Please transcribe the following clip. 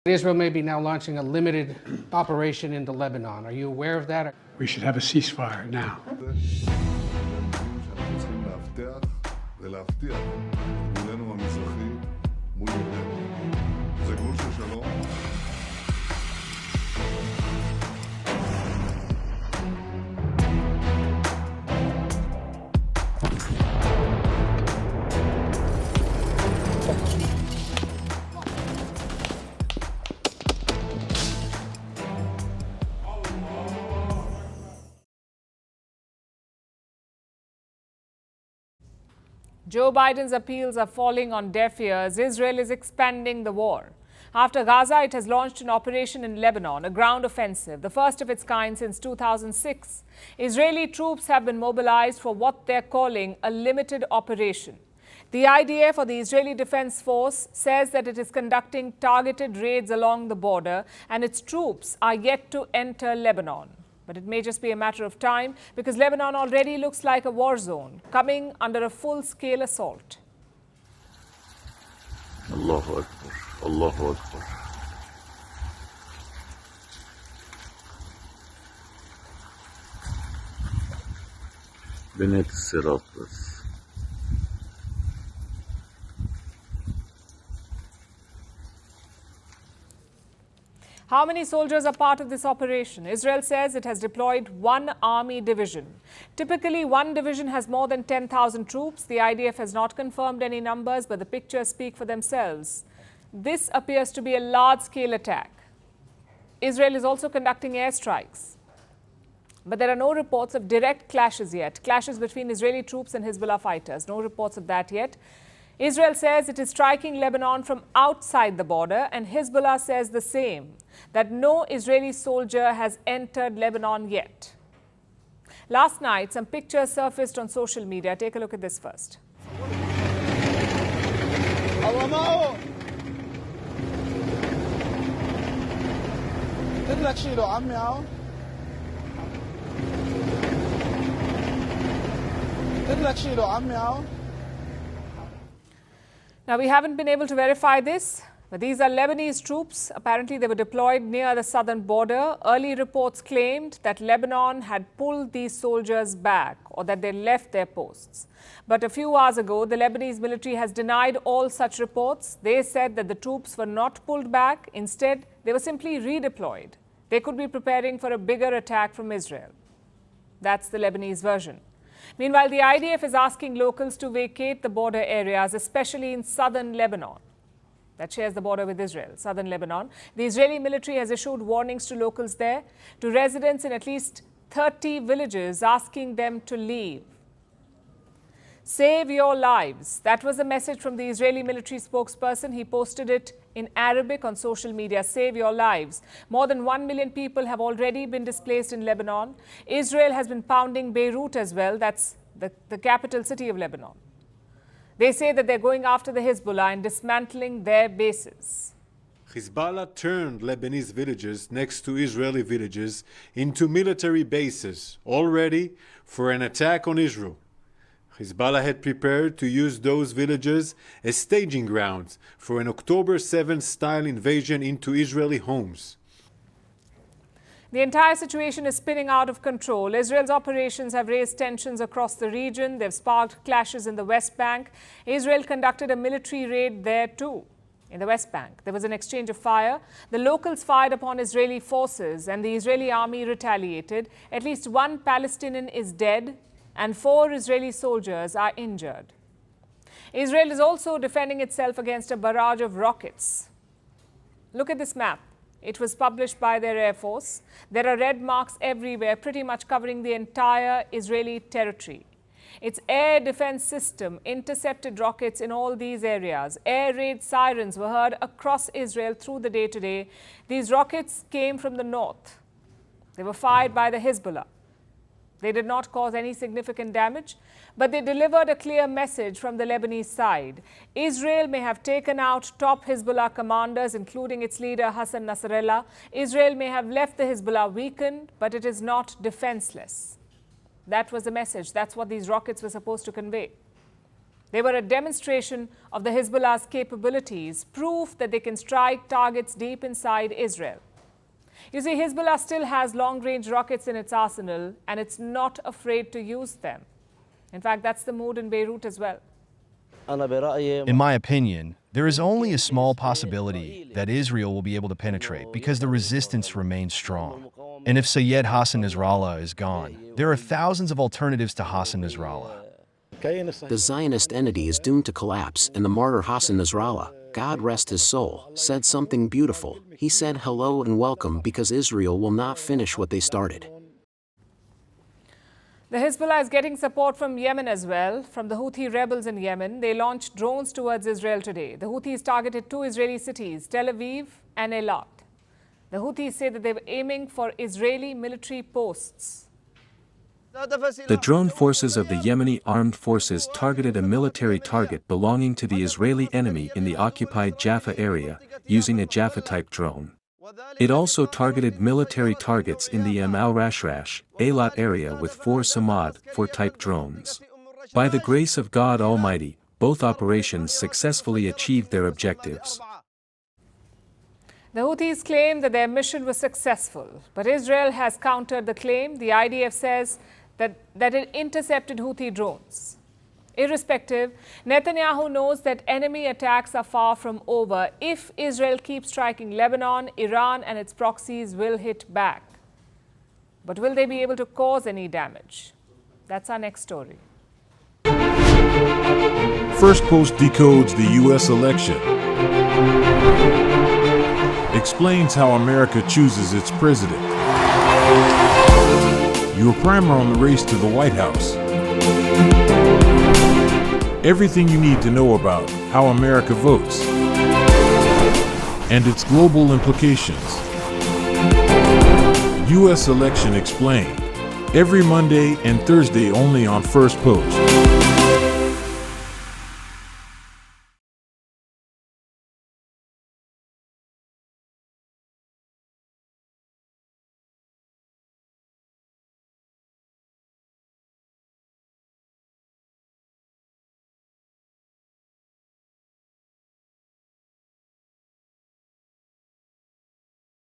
Israel may be now launching a limited operation into Lebanon. Are you aware of that? We should have a ceasefire now. Joe Biden's appeals are falling on deaf ears. Israel is expanding the war. After Gaza, it has launched an operation in Lebanon, a ground offensive, the first of its kind since 2006. Israeli troops have been mobilized for what they're calling a limited operation. The IDF, or the Israeli Defense Force, says that it is conducting targeted raids along the border and its troops are yet to enter Lebanon. But it may just be a matter of time because Lebanon already looks like a war zone, coming under a full-scale assault. Allahu Akbar, Allahu Akbar. بنت الصراط بس. How many soldiers are part of this operation? Israel says it has deployed one army division. Typically, one division has more than 10,000 troops. The IDF has not confirmed any numbers, but the pictures speak for themselves. This appears to be a large-scale attack. Israel is also conducting airstrikes. But there are no reports of direct clashes yet, clashes between Israeli troops and Hezbollah fighters. No reports of that yet. Israel says it is striking Lebanon from outside the border, and Hezbollah says the same, that no Israeli soldier has entered Lebanon yet. Last night, some pictures surfaced on social media. Take a look at this first. Now, we haven't been able to verify this, but these are Lebanese troops. Apparently, they were deployed near the southern border. Early reports claimed that Lebanon had pulled these soldiers back or that they left their posts. But a few hours ago, the Lebanese military has denied all such reports. They said that the troops were not pulled back. Instead, they were simply redeployed. They could be preparing for a bigger attack from Israel. That's the Lebanese version. Meanwhile, the IDF is asking locals to vacate the border areas, especially in southern Lebanon that shares the border with Israel, southern Lebanon. The Israeli military has issued warnings to locals there, to residents in at least 30 villages, asking them to leave. Save your lives. That was the message from the Israeli military spokesperson. He posted it in Arabic on social media. Save your lives. More than 1 million people have already been displaced in Lebanon. Israel has been pounding Beirut as well. That's the capital city of Lebanon. They say that they're going after the Hezbollah and dismantling their bases. Hezbollah turned Lebanese villages next to Israeli villages into military bases, all ready for an attack on Israel. Hezbollah had prepared to use those villages as staging grounds for an October 7th-style invasion into Israeli homes. The entire situation is spinning out of control. Israel's operations have raised tensions across the region. They've sparked clashes in the West Bank. Israel conducted a military raid there too, in the West Bank. There was an exchange of fire. The locals fired upon Israeli forces and the Israeli army retaliated. At least one Palestinian is dead and 4 Israeli soldiers are injured. Israel is also defending itself against a barrage of rockets. Look at this map. It was published by their Air Force. There are red marks everywhere, pretty much covering the entire Israeli territory. Its air defense system intercepted rockets in all these areas. Air raid sirens were heard across Israel through the day today. These rockets came from the north. They were fired by the Hezbollah. They did not cause any significant damage, but they delivered a clear message from the Lebanese side. Israel may have taken out top Hezbollah commanders, including its leader Hassan Nasrallah. Israel may have left the Hezbollah weakened, but it is not defenseless. That was the message. That's what these rockets were supposed to convey. They were a demonstration of the Hezbollah's capabilities, proof that they can strike targets deep inside Israel. You see, Hezbollah still has long-range rockets in its arsenal, and it's not afraid to use them. In fact, that's the mood in Beirut as well. In my opinion, there is only a small possibility that Israel will be able to penetrate because the resistance remains strong. And if Sayed Hassan Nasrallah is gone, there are thousands of alternatives to Hassan Nasrallah. The Zionist entity is doomed to collapse, and the martyr Hassan Nasrallah, God rest his soul, said something beautiful. He said hello and welcome because Israel will not finish what they started. The Hezbollah is getting support from Yemen as well, from the Houthi rebels in Yemen. They launched drones towards Israel today. The Houthis targeted 2 Israeli cities, Tel Aviv and Eilat. The Houthis say that they were aiming for Israeli military posts. The drone forces of the Yemeni armed forces targeted a military target belonging to the Israeli enemy in the occupied Jaffa area, using a Jaffa-type drone. It also targeted military targets in the al-Rashrash, Eilat area with 4 Samad, 4-type drones. By the grace of God Almighty, both operations successfully achieved their objectives. The Houthis claim that their mission was successful, but Israel has countered the claim. The IDF says that it intercepted Houthi drones. Irrespective, Netanyahu knows that enemy attacks are far from over. If Israel keeps striking Lebanon, Iran and its proxies will hit back. But will they be able to cause any damage? That's our next story. Firstpost decodes the U.S. election. Explains how America chooses its president. Your primer on the race to the White House. Everything you need to know about how America votes and its global implications. U.S. Election Explained. Every Monday and Thursday only on Firstpost.